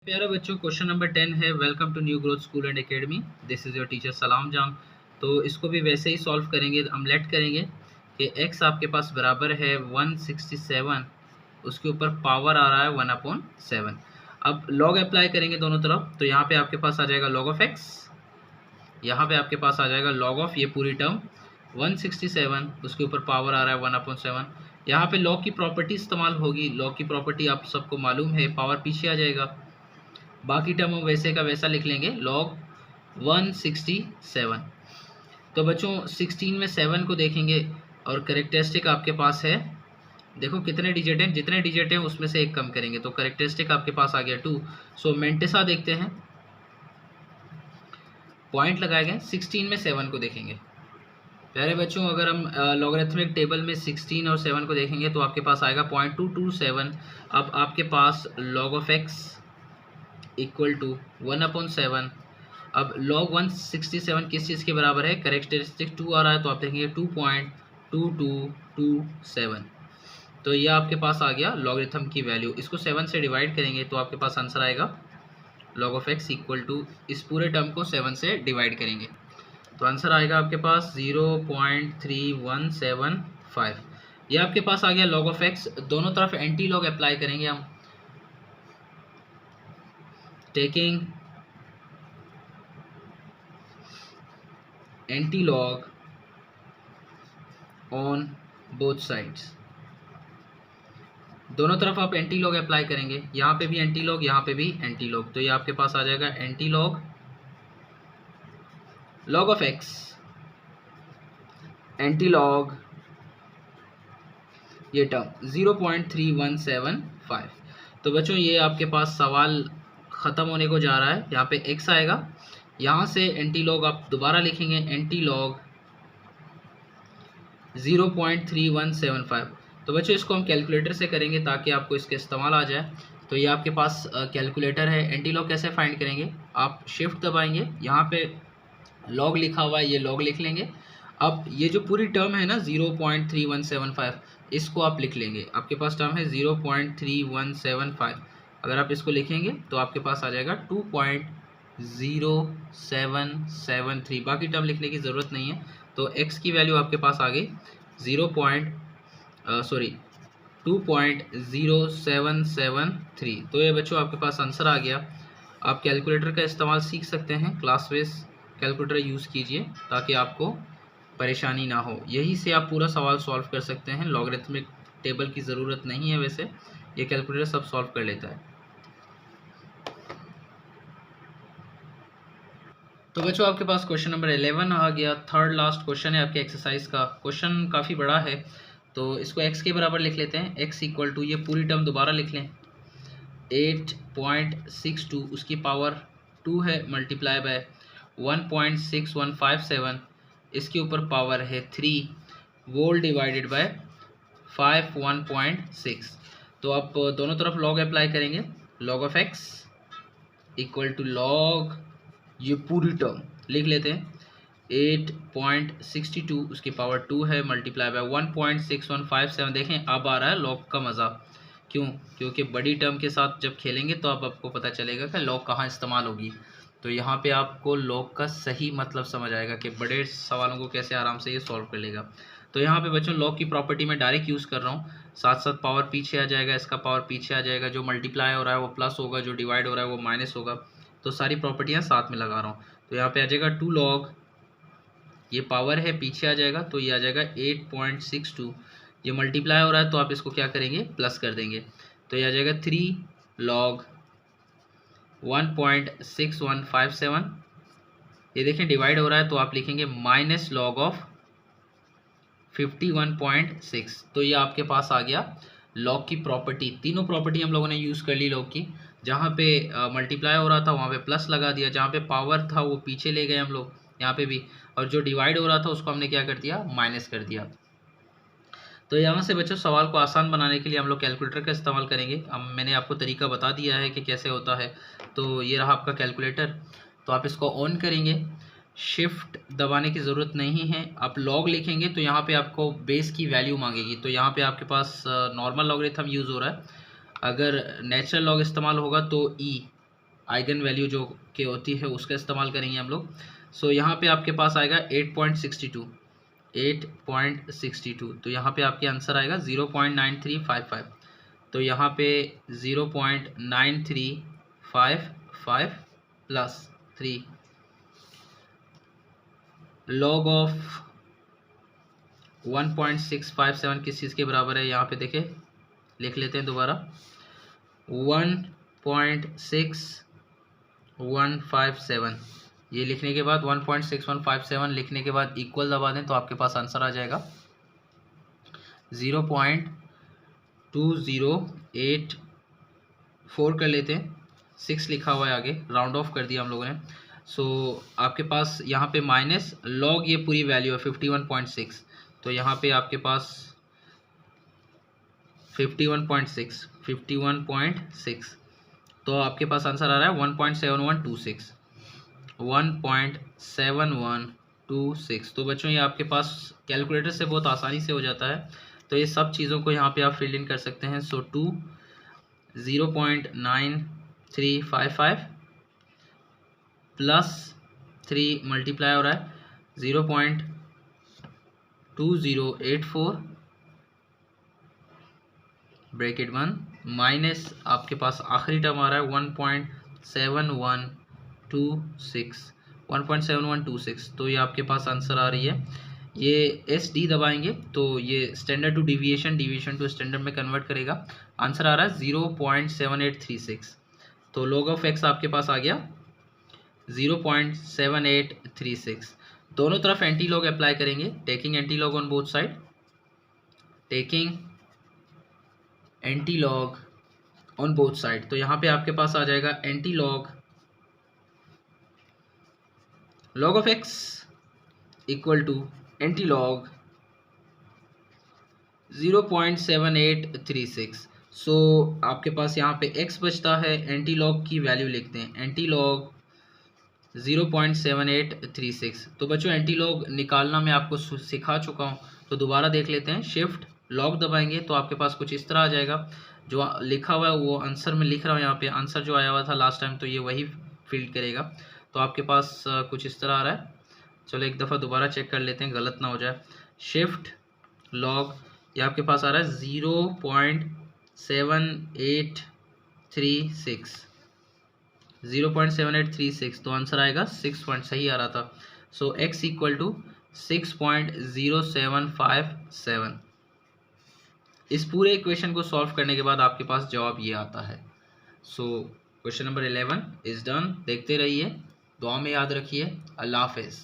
प्यारे बच्चों, question number 10 है। Welcome to new growth school and academy. This is your teacher Salam Jan. तो इसको भी वैसे ही सॉल्व करेंगे, हम लेट करेंगे कि x आपके पास बराबर है 167, उसके ऊपर पावर आ रहा है 1/7। अब लॉग अप्लाई करेंगे दोनों तरफ, तो यहाँ पे आपके पास आ जाएगा लॉग ऑफ x, यहाँ पे आपके पास आ जाएगा लॉग ऑफ ये पूरी टर्म 167, उसके ऊपर पावर आ रहा है 1/7। यहाँ पे लॉग की प्रॉपर्टी इस्तेमाल होगी। लॉग की प्रॉपर्टी आप सबको मालूम है, पावर पीछे आ जाएगा, बाकी टर्म हम वैसे का वैसा लिख लेंगे लॉग 167। तो बच्चों 16 में 7 को देखेंगे और करेक्टरिस्टिक आपके पास है, देखो कितने डिजिट हैं, जितने डिजिट हैं उसमें से एक कम करेंगे तो करेक्टरिस्टिक आपके पास आ गया 2। सो मेंटेसा देखते हैं, पॉइंट लगाए गए। 16 में 7 को देखेंगे प्यारे बच्चों, अगर हम लॉगरिथमिक टेबल में 16 और 7 को देखेंगे तो आपके पास आएगा 0.227। अब आपके पास log of x equal to 1/7। अब लॉग 167 किस चीज़ के बराबर है, करेक्टरिस्टिक 2 आ रहा है तो आप देखेंगे 2.2227। तो ये आपके पास आ गया लॉगरिथम की वैल्यू। इसको 7 से डिवाइड करेंगे तो आपके पास आंसर आएगा log of x equal to, इस पूरे टर्म को 7 से डिवाइड करेंगे तो आंसर आएगा आपके पास 0.3175। ये आपके पास आ गया लॉग ऑफ एक्स। दोनों तरफ एंटी लॉग अप्लाई करेंगे हम, taking anti log on both sides. दोनों तरफ आप एंटी लॉग अप्लाई करेंगे, यहाँ पे भी एंटी लॉग, यहाँ पे भी एंटी लॉग, तो ये आपके पास आ जाएगा anti log log of x anti log ये टर्म 0.3175। तो बच्चों ये आपके पास सवाल ख़त्म होने को जा रहा है। यहाँ पे x आएगा, यहाँ से एंटी लॉग आप दोबारा लिखेंगे एंटी लॉग 0.3175। तो बच्चों इसको हम कैलकुलेटर से करेंगे ताकि आपको इसके इस्तेमाल आ जाए। तो ये आपके पास कैलकुलेटर है। एंटी लॉग कैसे फाइंड करेंगे, आप शिफ्ट दबाएंगे, यहाँ पे लॉग लिखा हुआ है ये लॉग लिख लेंगे। अब ये जो पूरी टर्म है ना 0.3175, इसको आप लिख लेंगे। आपके पास टर्म है 0.3175, अगर आप इसको लिखेंगे तो आपके पास आ जाएगा 2.0773। बाकी टर्म लिखने की ज़रूरत नहीं है। तो x की वैल्यू आपके पास आ गई 2.0773। तो ये बच्चों आपके पास आंसर आ गया। आप कैलकुलेटर का इस्तेमाल सीख सकते हैं, क्लास बेस कैलकुलेटर यूज़ कीजिए ताकि आपको परेशानी ना हो। यही से आप पूरा सवाल सॉल्व कर सकते हैं। लॉगरिथमिक टेबल की ज़रूरत नहीं है, वैसे ये कैलकुलेटर सब सॉल्व कर लेता है। तो बच्चों आपके पास क्वेश्चन नंबर 11 आ गया, थर्ड लास्ट क्वेश्चन है आपके एक्सरसाइज का। क्वेश्चन काफ़ी बड़ा है तो इसको x के बराबर लिख लेते हैं। x इक्वल टू ये पूरी टर्म दोबारा लिख लें 8.62, उसकी पावर 2 है, मल्टीप्लाई बाय 1.6157, इसके ऊपर पावर है 3, वोल डिवाइडेड बाय 51.6। तो आप दोनों तरफ लॉग अप्लाई करेंगे। Log of x equal to log ये पूरी टर्म लिख लेते हैं 8.62, उसकी पावर 2 है, मल्टीप्लाई बाय 1.6157। देखें अब आ रहा है लॉग का मज़ा, क्यों? क्योंकि बड़ी टर्म के साथ जब खेलेंगे तो अब आपको पता चलेगा कि लॉग कहाँ इस्तेमाल होगी। तो यहाँ पे आपको लॉग का सही मतलब समझ आएगा कि बड़े सवालों को कैसे आराम से ये सॉल्व कर लेगा। तो यहाँ पे बच्चों लॉग की प्रॉपर्टी मैं डायरेक्ट यूज़ कर रहा हूँ, साथ साथ पावर पीछे आ जाएगा, इसका पावर पीछे आ जाएगा, जो मल्टीप्लाई हो रहा है वो प्लस होगा, जो डिवाइड हो रहा है वो माइनस होगा। तो सारी प्रॉपर्टियाँ साथ में लगा रहा हूँ। तो यहाँ पे आ जाएगा 2 लॉग, ये पावर है पीछे आ जाएगा तो ये आ जाएगा 8.62, ये मल्टीप्लाई हो रहा है तो आप इसको क्या करेंगे प्लस कर देंगे तो ये आ जाएगा 3 लॉग 1.6157। ये देखें डिवाइड हो रहा है तो आप लिखेंगे माइनस लॉग ऑफ 51.6। तो ये आपके पास आ गया लॉग की प्रॉपर्टी। तीनों प्रॉपर्टी हम लोगों ने यूज़ कर ली लॉग की। जहाँ पे मल्टीप्लाई हो रहा था वहाँ पे प्लस लगा दिया, जहाँ पे पावर था वो पीछे ले गए हम लोग यहाँ पे भी, और जो डिवाइड हो रहा था उसको हमने क्या कर दिया माइनस कर दिया। तो यहाँ से बच्चों सवाल को आसान बनाने के लिए हम लोग कैलकुलेटर का इस्तेमाल करेंगे। अब मैंने आपको तरीका बता दिया है कि कैसे होता है। तो ये रहा आपका कैलकुलेटर, तो आप इसको ऑन करेंगे, शिफ्ट दबाने की ज़रूरत नहीं है। आप लॉग लिखेंगे तो यहाँ पे आपको बेस की वैल्यू मांगेगी, तो यहाँ पे आपके पास नॉर्मल लॉगरिथम यूज़ हो रहा है। अगर नेचुरल लॉग इस्तेमाल होगा तो ई आइगन वैल्यू जो के होती है उसका इस्तेमाल करेंगे हम लोग। सो यहाँ पे आपके पास आएगा 8.62, तो यहाँ पे आपके आंसर आएगा 0.9355। तो यहाँ पे 0.9355 प्लस 3 लॉग ऑफ 1.657 किस चीज़ के बराबर है, यहाँ पे देखें लिख लेते हैं दोबारा। 1.6157 ये लिखने के बाद 1.6157 लिखने के बाद इक्वल दबा दें तो आपके पास आंसर आ जाएगा 0.2084 कर लेते हैं। 6 लिखा हुआ है आगे, राउंड ऑफ कर दिया हम लोगों ने। सो आपके पास यहाँ पे माइनस लॉग ये पूरी वैल्यू है 51.6, तो यहाँ पे आपके पास 51.6 तो आपके पास आंसर आ रहा है 1.7126। तो बच्चों ये आपके पास कैलकुलेटर से बहुत आसानी से हो जाता है। तो ये सब चीज़ों को यहाँ पे आप फिल इन कर सकते हैं। सो 0.9355 प्लस 3 मल्टीप्लाई हो रहा है 0.2084 ब्रैकेट 1 माइनस आपके पास आखिरी टर्म आ रहा है 1.7126। तो ये आपके पास आंसर आ रही है। ये एस डी दबाएंगे तो ये standard to deviation, deviation to standard में कन्वर्ट करेगा। आंसर आ रहा है 0.7836। तो लॉग ऑफ एक्स आपके पास आ गया 0.7836। दोनों तरफ एंटी लॉग अप्लाई करेंगे, taking anti log on both side, taking anti log on both side. तो यहाँ पे आपके पास आ जाएगा anti log log of x equal to anti log 0.7836। So आपके पास यहाँ पे x बचता है, एंटी लॉग की वैल्यू लिखते हैं, एंटी लॉग 0.7836। तो बच्चों एंटी लॉग निकालना मैं आपको सिखा चुका हूँ, तो दोबारा देख लेते हैं। शिफ्ट लॉग दबाएंगे तो आपके पास कुछ इस तरह आ जाएगा। जो लिखा हुआ है वो आंसर में लिख रहा हूँ यहाँ पे, आंसर जो आया हुआ था लास्ट टाइम तो ये वही फिल करेगा। तो आपके पास कुछ इस तरह आ रहा है। चलो एक दफ़ा दोबारा चेक कर लेते हैं, गलत ना हो जाए। शिफ्ट लॉग ये आपके पास आ रहा है 0.7836 तो आंसर आएगा 6 पॉइंट, सही आ रहा था। सो x इक्वल टू 6.0757। इस पूरे इक्वेशन को सॉल्व करने के बाद आपके पास जवाब ये आता है। So question number 11 is done. देखते रहिए, दुआ में याद रखिए। अल्लाह हाफिज़।